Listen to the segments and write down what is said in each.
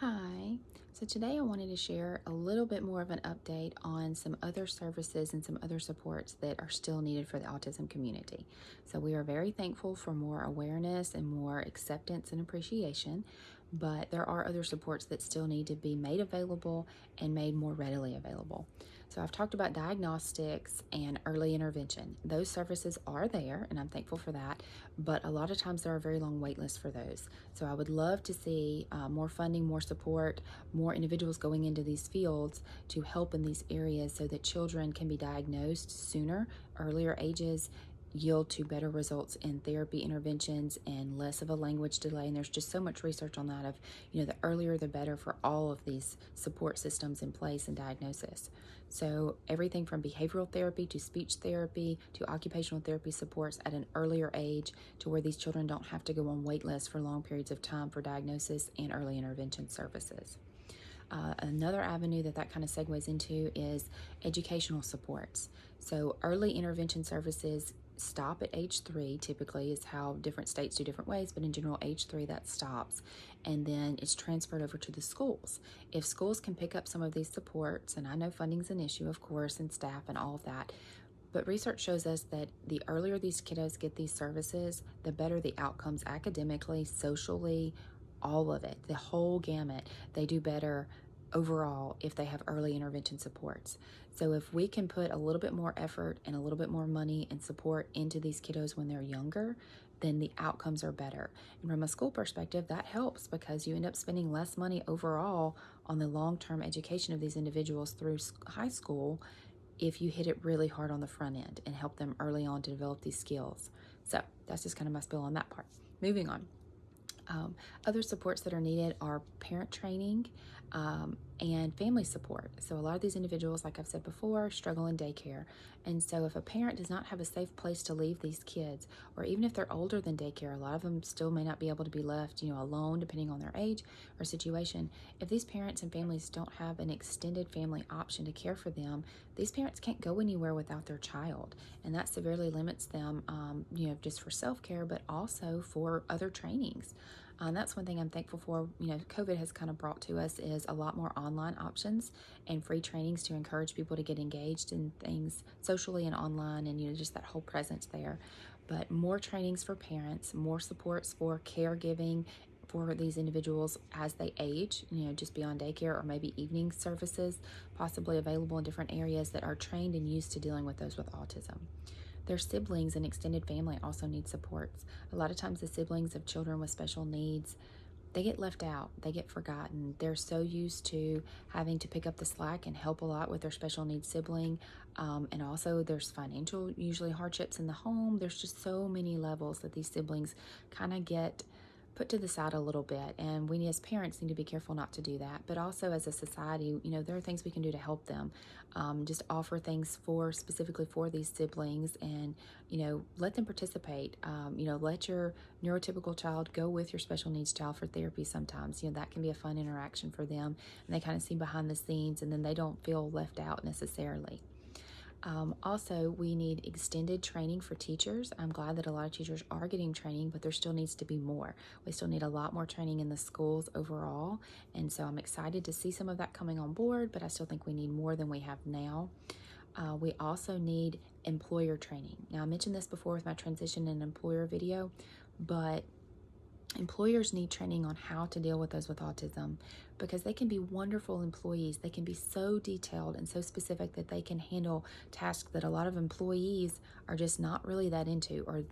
Hi. So today I wanted to share a little bit more of an update on some other services and some other supports that are still needed for the autism community. So we are very thankful for more awareness and more acceptance and appreciation, but there are other supports that still need to be made available and made more readily available. So I've talked about diagnostics and early intervention. Those services are there, and I'm thankful for that, but a lot of times there are very long wait lists for those. So I would love to see more funding, more support, more individuals going into these fields to help in these areas so that children can be diagnosed sooner, earlier ages, yield to better results in therapy interventions and less of a language delay. And there's just so much research on that of, the earlier the better for all of these support systems in place and diagnosis. So everything from behavioral therapy to speech therapy to occupational therapy supports at an earlier age to where these children don't have to go on wait lists for long periods of time for diagnosis and early intervention services. Another avenue that kind of segues into is educational supports. So early intervention services stop at age 3, typically is how different states do different ways, but in general age 3 that stops, and then it's transferred over to the schools. If schools can pick up some of these supports, and I know funding's an issue of course and staff and all of that, but research shows us that the earlier these kiddos get these services, the better the outcomes academically, socially, all of it, the whole gamut. They do better overall if they have early intervention supports. So if we can put a little bit more effort and a little bit more money and support into these kiddos when they're younger, then the outcomes are better. And from a school perspective, that helps because you end up spending less money overall on the long-term education of these individuals through high school if you hit it really hard on the front end and help them early on to develop these skills. So that's just kind of my spill on that part. Moving on. Other supports that are needed are parent training and family support. So a lot of these individuals, like I've said before, struggle in daycare. And so if a parent does not have a safe place to leave these kids, or even if they're older than daycare, a lot of them still may not be able to be left, alone depending on their age or situation. If these parents and families don't have an extended family option to care for them, these parents can't go anywhere without their child. And that severely limits them, just for self-care, but also for other trainings. That's one thing I'm thankful for, COVID has kind of brought to us is a lot more online options and free trainings to encourage people to get engaged in things socially and online and, just that whole presence there. But more trainings for parents, more supports for caregiving for these individuals as they age, just beyond daycare or maybe evening services, possibly available in different areas that are trained and used to dealing with those with autism. Their siblings and extended family also need supports. A lot of times the siblings of children with special needs, they get left out, they get forgotten. They're so used to having to pick up the slack and help a lot with their special needs sibling. And also there's financial, usually hardships in the home. There's just so many levels that these siblings kind of get put to the side a little bit, and we as parents need to be careful not to do that. But also as a society, there are things we can do to help them. Just offer things for specifically for these siblings, and let them participate. Let your neurotypical child go with your special needs child for therapy sometimes. That can be a fun interaction for them, and they kind of see behind the scenes, and then they don't feel left out necessarily. Also, we need extended training for teachers. I'm glad that a lot of teachers are getting training, but there still needs to be more. We still need a lot more training in the schools overall, and so I'm excited to see some of that coming on board, but I still think we need more than we have now. We also need employer training. Now, I mentioned this before with my transition and employer video, but employers need training on how to deal with those with autism because they can be wonderful employees. They can be so detailed and so specific that they can handle tasks that a lot of employees are just not really that into, or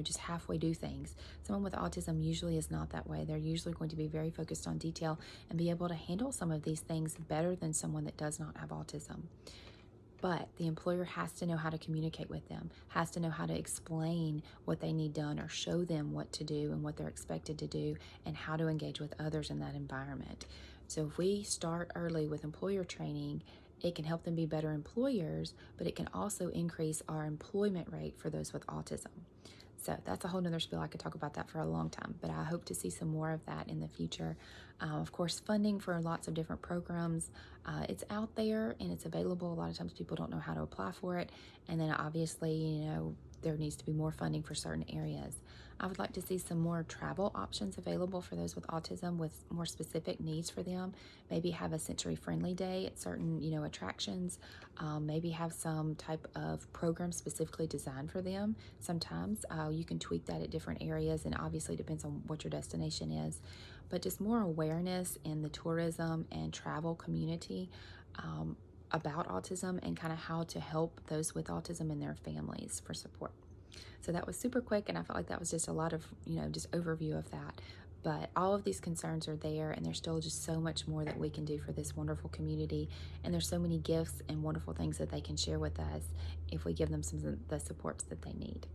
just halfway do things. Someone with autism usually is not that way. They're usually going to be very focused on detail and be able to handle some of these things better than someone that does not have autism. But the employer has to know how to communicate with them, has to know how to explain what they need done or show them what to do and what they're expected to do and how to engage with others in that environment. So if we start early with employer training, it can help them be better employers, but it can also increase our employment rate for those with autism. So that's a whole nother spiel. I could talk about that for a long time, but I hope to see some more of that in the future. Of course, funding for lots of different programs. It's out there and it's available. A lot of times people don't know how to apply for it. And then obviously, there needs to be more funding for certain areas. I would like to see some more travel options available for those with autism with more specific needs for them. Maybe have a sensory friendly day at certain, attractions. Maybe have some type of program specifically designed for them. Sometimes you can tweak that at different areas, and obviously depends on what your destination is. But just more awareness in the tourism and travel community about autism, and kind of how to help those with autism and their families for support. So that was super quick, and I felt like that was just a lot of, just overview of that. But all of these concerns are there, and there's still just so much more that we can do for this wonderful community. And there's so many gifts and wonderful things that they can share with us if we give them some of the supports that they need.